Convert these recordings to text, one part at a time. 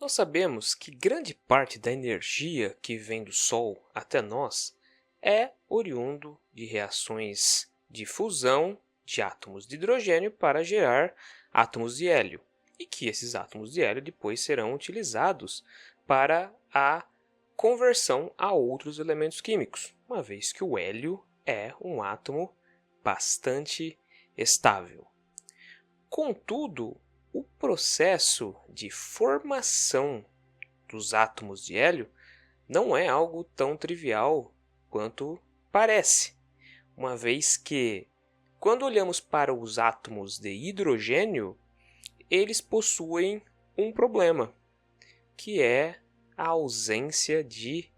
Nós sabemos que grande parte da energia que vem do Sol até nós é oriundo de reações de fusão de átomos de hidrogênio para gerar átomos de hélio, e que esses átomos de hélio depois serão utilizados para a conversão a outros elementos químicos, uma vez que o hélio é um átomo bastante estável. Contudo, o processo de formação dos átomos de hélio não é algo tão trivial quanto parece, uma vez que, quando olhamos para os átomos de hidrogênio, eles possuem um problema, que é a ausência de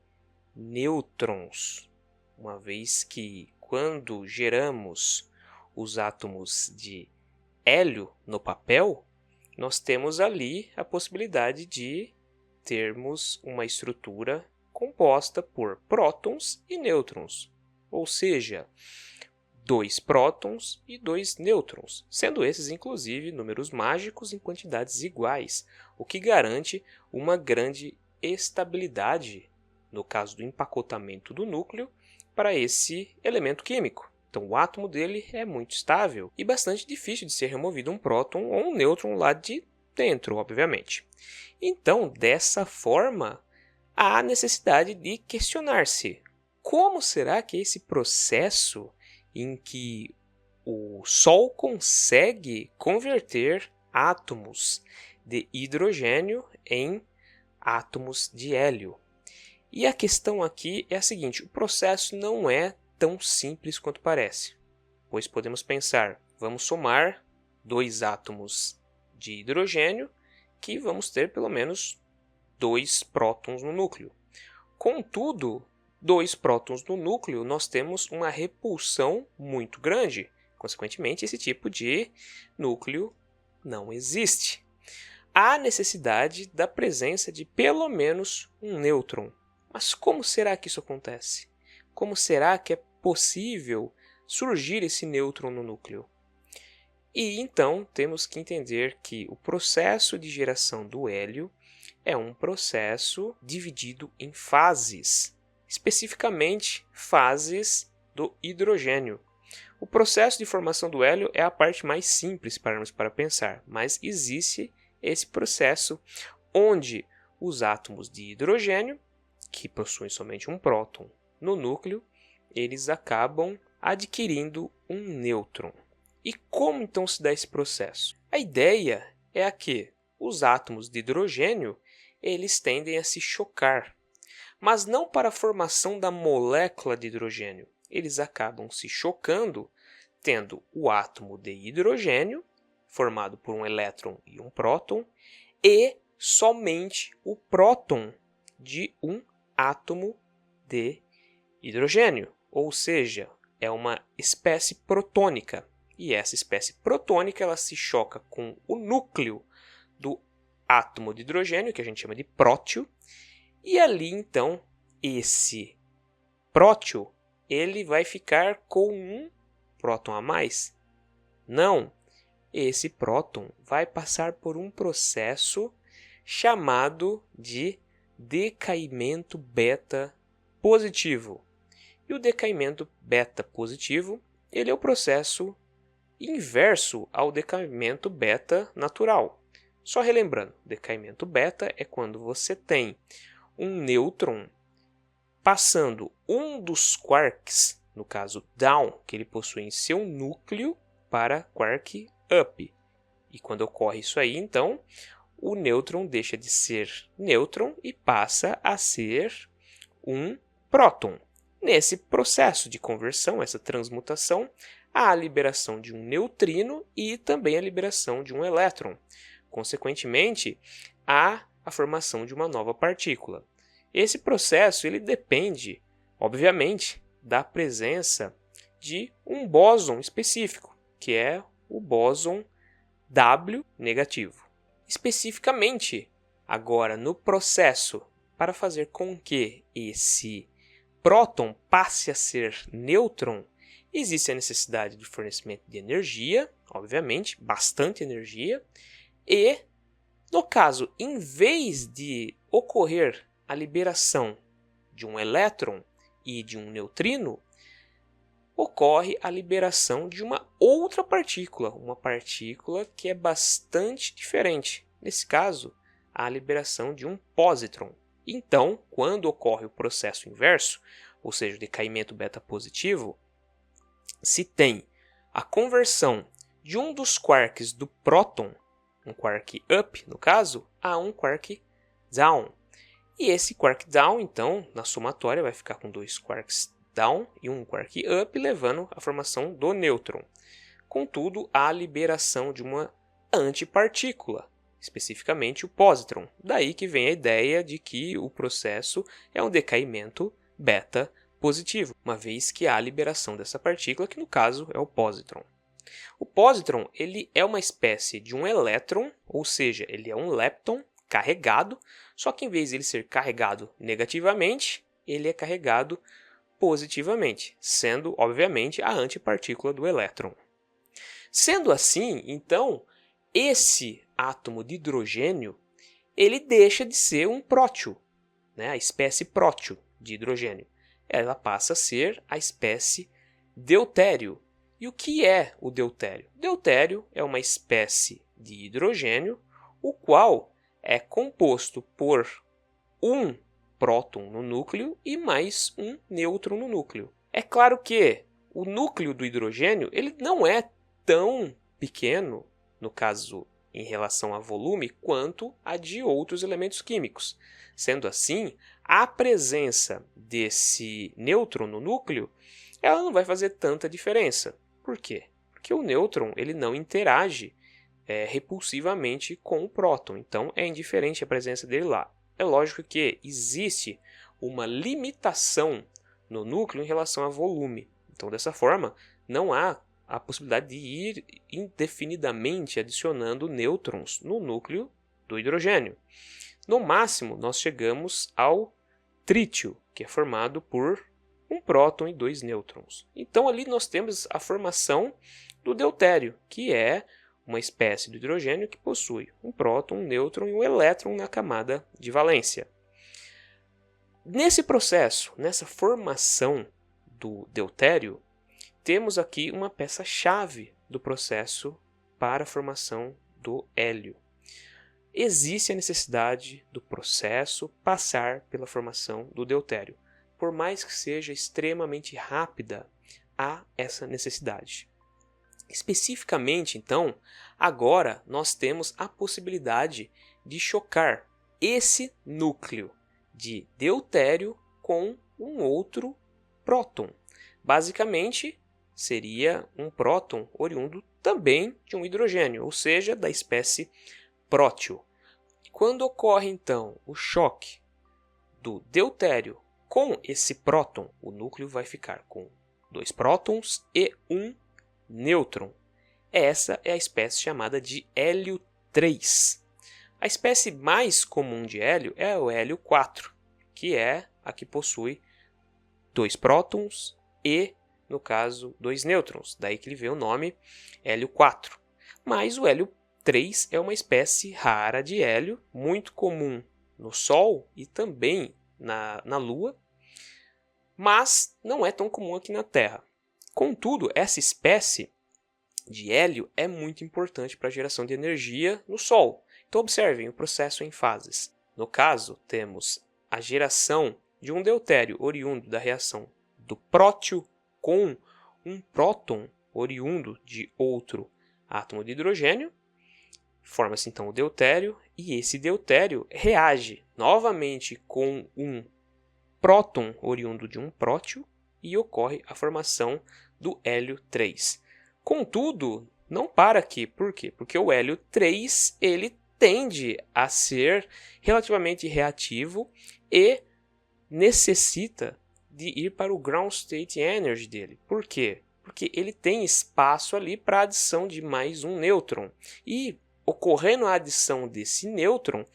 nêutrons, uma vez que, quando geramos os átomos de hélio no papel, nós temos ali a possibilidade de termos uma estrutura composta por prótons e nêutrons, ou seja, 2 prótons e 2 nêutrons, sendo esses inclusive números mágicos em quantidades iguais, o que garante uma grande estabilidade, no caso do empacotamento do núcleo, para esse elemento químico. Então, o átomo dele é muito estável e bastante difícil de ser removido um próton ou um nêutron lá de dentro, obviamente. Então, dessa forma, há necessidade de questionar-se: como será que esse processo em que o Sol consegue converter átomos de hidrogênio em átomos de hélio? E a questão aqui é a seguinte: o processo não é tão simples quanto parece, pois podemos pensar, vamos somar 2 átomos de hidrogênio que vamos ter pelo menos 2 prótons no núcleo. Contudo, 2 prótons no núcleo, nós temos uma repulsão muito grande. Consequentemente, esse tipo de núcleo não existe. Há necessidade da presença de pelo menos um nêutron. Mas como será que isso acontece? Como será que é possível surgir esse nêutron no núcleo? E então temos que entender que o processo de geração do hélio é um processo dividido em fases, especificamente fases do hidrogênio. O processo de formação do hélio é a parte mais simples para pensar, mas existe esse processo onde os átomos de hidrogênio, que possuem somente um próton no núcleo, eles acabam adquirindo um nêutron. E como então se dá esse processo? A ideia é a que os átomos de hidrogênio eles tendem a se chocar, mas não para a formação da molécula de hidrogênio. Eles acabam se chocando, tendo o átomo de hidrogênio, formado por um elétron e um próton, e somente o próton de um átomo de hidrogênio, ou seja, é uma espécie protônica. E essa espécie protônica ela se choca com o núcleo do átomo de hidrogênio, que a gente chama de prótio, e ali então esse prótio ele vai ficar com um próton a mais? Não, esse próton vai passar por um processo chamado de decaimento beta positivo. E o decaimento beta positivo ele é o processo inverso ao decaimento beta natural. Só relembrando, decaimento beta é quando você tem um nêutron passando um dos quarks, no caso down, que ele possui em seu núcleo, para quark up. E quando ocorre isso aí, então, o nêutron deixa de ser nêutron e passa a ser um próton. Nesse processo de conversão, essa transmutação, há a liberação de um neutrino e também a liberação de um elétron. Consequentemente, há a formação de uma nova partícula. Esse processo ele depende, obviamente, da presença de um bóson específico, que é o bóson W negativo. Especificamente, agora no processo, para fazer com que esse próton passe a ser nêutron, existe a necessidade de fornecimento de energia, obviamente, bastante energia, e No caso, em vez de ocorrer a liberação de um elétron e de um neutrino, ocorre a liberação de uma outra partícula, uma partícula que é bastante diferente. Nesse caso, a liberação de um pósitron. Então, quando ocorre o processo inverso, ou seja, o decaimento beta positivo, se tem a conversão de um dos quarks do próton, um quark up no caso, a um quark down. E esse quark down, então, na somatória vai ficar com 2 quarks down e um quark up, levando à formação do nêutron. Contudo, há a liberação de uma antipartícula, especificamente o pósitron. Daí que vem a ideia de que o processo é um decaimento beta positivo, uma vez que há a liberação dessa partícula, que no caso é o pósitron. O pósitron ele é uma espécie de um elétron, ou seja, ele é um lepton carregado, só que em vez de ele ser carregado negativamente, ele é carregado positivamente, sendo, obviamente, a antipartícula do elétron. Sendo assim, então, esse átomo de hidrogênio ele deixa de ser um prótio, né? A espécie prótio de hidrogênio. Ela passa a ser a espécie deutério. E o que é o deutério? Deutério é uma espécie de hidrogênio, o qual é composto por um próton no núcleo e mais um nêutron no núcleo. É claro que o núcleo do hidrogênio ele não é tão pequeno, no caso em relação a volume, quanto a de outros elementos químicos. Sendo assim, a presença desse nêutron no núcleo ela não vai fazer tanta diferença. Por quê? Porque o nêutron ele não interage repulsivamente com o próton, então é indiferente a presença dele lá. É lógico que existe uma limitação no núcleo em relação a volume. Então, dessa forma, não há a possibilidade de ir indefinidamente adicionando nêutrons no núcleo do hidrogênio. No máximo, nós chegamos ao trítio, que é formado por um próton e 2 nêutrons. Então, ali nós temos a formação do deutério, que é uma espécie de hidrogênio que possui um próton, um nêutron e um elétron na camada de valência. Nesse processo, nessa formação do deutério, temos aqui uma peça-chave do processo para a formação do hélio. Existe a necessidade do processo passar pela formação do deutério. Por mais que seja extremamente rápida, há essa necessidade. Especificamente, então, agora nós temos a possibilidade de chocar esse núcleo de deutério com um outro próton. Basicamente, seria um próton oriundo também de um hidrogênio, ou seja, da espécie prótio. Quando ocorre, então, o choque do deutério com esse próton, o núcleo vai ficar com 2 prótons e um nêutron. Essa é a espécie chamada de hélio 3. A espécie mais comum de hélio é o hélio 4, que é a que possui 2 prótons e, no caso, 2 nêutrons. Daí que ele vê o nome hélio 4. Mas o hélio 3 é uma espécie rara de hélio, muito comum no Sol e também na Lua, mas não é tão comum aqui na Terra. Contudo, essa espécie de hélio é muito importante para a geração de energia no Sol. Então, observem o processo em fases. No caso, temos a geração de um deutério oriundo da reação do prótio com um próton oriundo de outro átomo de hidrogênio. Forma-se então o deutério, e esse deutério reage novamente com um próton oriundo de um prótio e ocorre a formação do hélio 3. Contudo, não para aqui. Por quê? Porque o hélio 3 ele tende a ser relativamente reativo e necessita de ir para o ground state energy dele. Por quê? Porque ele tem espaço ali para a adição de mais um nêutron. E ocorrendo a adição desse nêutron,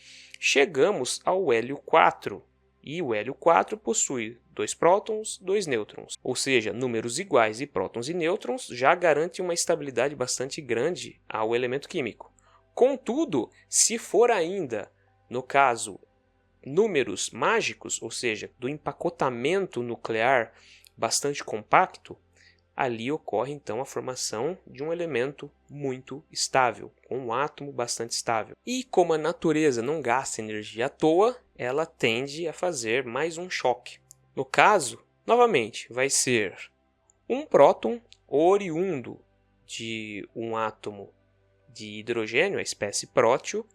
chegamos ao hélio 4. E o hélio 4 possui 2 prótons, 2 nêutrons. Ou seja, números iguais de prótons e nêutrons já garante uma estabilidade bastante grande ao elemento químico. Contudo, se for ainda, no caso, números mágicos, ou seja, do empacotamento nuclear bastante compacto, ali ocorre então a formação de um elemento muito estável, com um átomo bastante estável. E como a natureza não gasta energia à toa, ela tende a fazer mais um choque. No caso, novamente, vai ser um próton oriundo de um átomo de hidrogênio, a espécie prótio,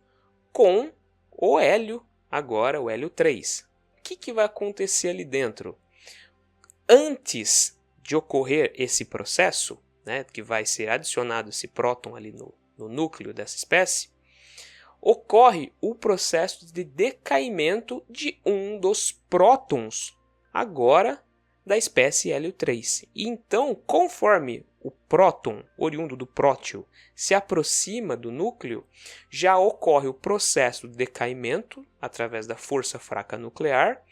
com o hélio, agora o hélio 3. O que vai acontecer ali dentro? Antes de ocorrer esse processo, né, que vai ser adicionado esse próton ali no núcleo dessa espécie, ocorre o processo de decaimento de um dos prótons, agora da espécie hélio 3. E então, conforme o próton, oriundo do prótio, se aproxima do núcleo, já ocorre o processo de decaimento através da força fraca nuclear.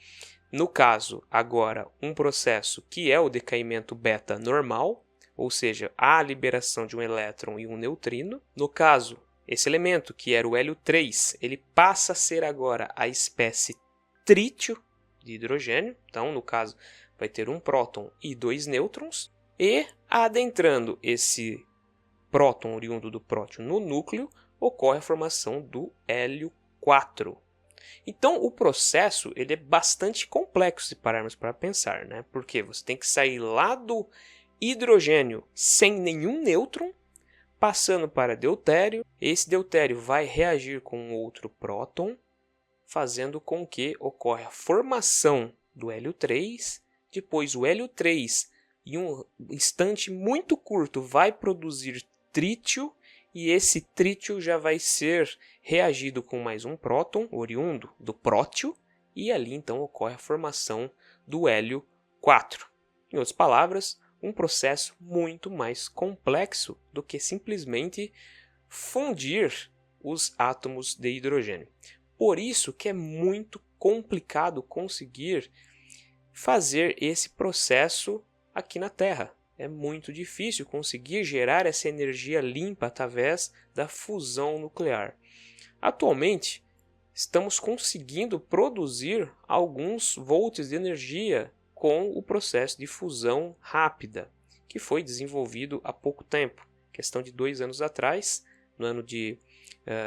No caso, agora, um processo que é o decaimento beta normal, ou seja, a liberação de um elétron e um neutrino. No caso, esse elemento, que era o hélio 3, ele passa a ser agora a espécie trítio de hidrogênio. Então, no caso, vai ter um próton e 2 nêutrons. E, adentrando esse próton oriundo do prótio no núcleo, ocorre a formação do hélio 4. Então, o processo ele é bastante complexo se pararmos para pensar, né? Porque você tem que sair lá do hidrogênio sem nenhum nêutron, passando para deutério. Esse deutério vai reagir com outro próton, fazendo com que ocorra a formação do hélio 3. Depois, o hélio 3, em um instante muito curto, vai produzir trítio. E esse trítio já vai ser reagido com mais um próton, oriundo do prótio, e ali então ocorre a formação do hélio 4. Em outras palavras, um processo muito mais complexo do que simplesmente fundir os átomos de hidrogênio. Por isso que é muito complicado conseguir fazer esse processo aqui na Terra. É muito difícil conseguir gerar essa energia limpa através da fusão nuclear. Atualmente, estamos conseguindo produzir alguns volts de energia com o processo de fusão rápida, que foi desenvolvido há pouco tempo, questão de 2 anos atrás, no ano de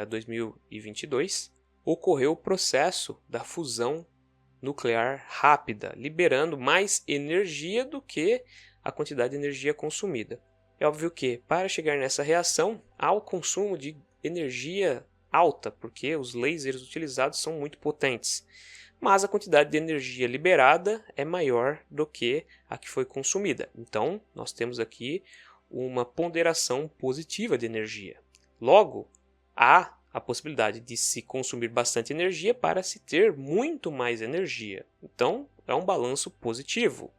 2022, ocorreu o processo da fusão nuclear rápida, liberando mais energia do que a quantidade de energia consumida. É óbvio que, para chegar nessa reação, há o consumo de energia alta, porque os lasers utilizados são muito potentes. Mas a quantidade de energia liberada é maior do que a que foi consumida. Então, nós temos aqui uma ponderação positiva de energia. Logo, há a possibilidade de se consumir bastante energia para se ter muito mais energia. Então, é um balanço positivo.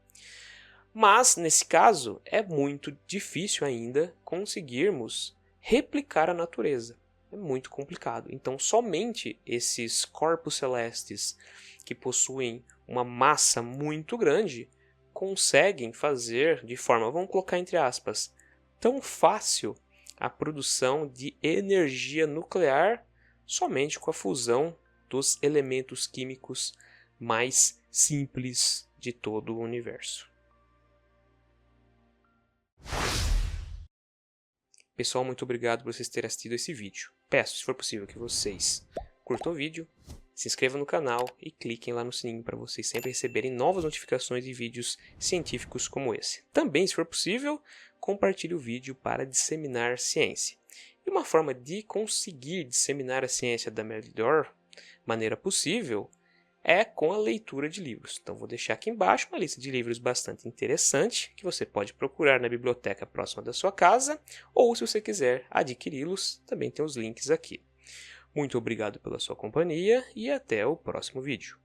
Mas, nesse caso, é muito difícil ainda conseguirmos replicar a natureza. É muito complicado. Então, somente esses corpos celestes que possuem uma massa muito grande conseguem fazer de forma, vamos colocar entre aspas, tão fácil a produção de energia nuclear somente com a fusão dos elementos químicos mais simples de todo o universo. Pessoal, muito obrigado por vocês terem assistido esse vídeo. Peço, se for possível, que vocês curtam o vídeo, se inscrevam no canal e cliquem lá no sininho para vocês sempre receberem novas notificações de vídeos científicos como esse. Também, se for possível, compartilhe o vídeo para disseminar ciência. E uma forma de conseguir disseminar a ciência da melhor maneira possível é com a leitura de livros. Então vou deixar aqui embaixo uma lista de livros bastante interessante que você pode procurar na biblioteca próxima da sua casa, ou se você quiser adquiri-los, também tem os links aqui. Muito obrigado pela sua companhia e até o próximo vídeo.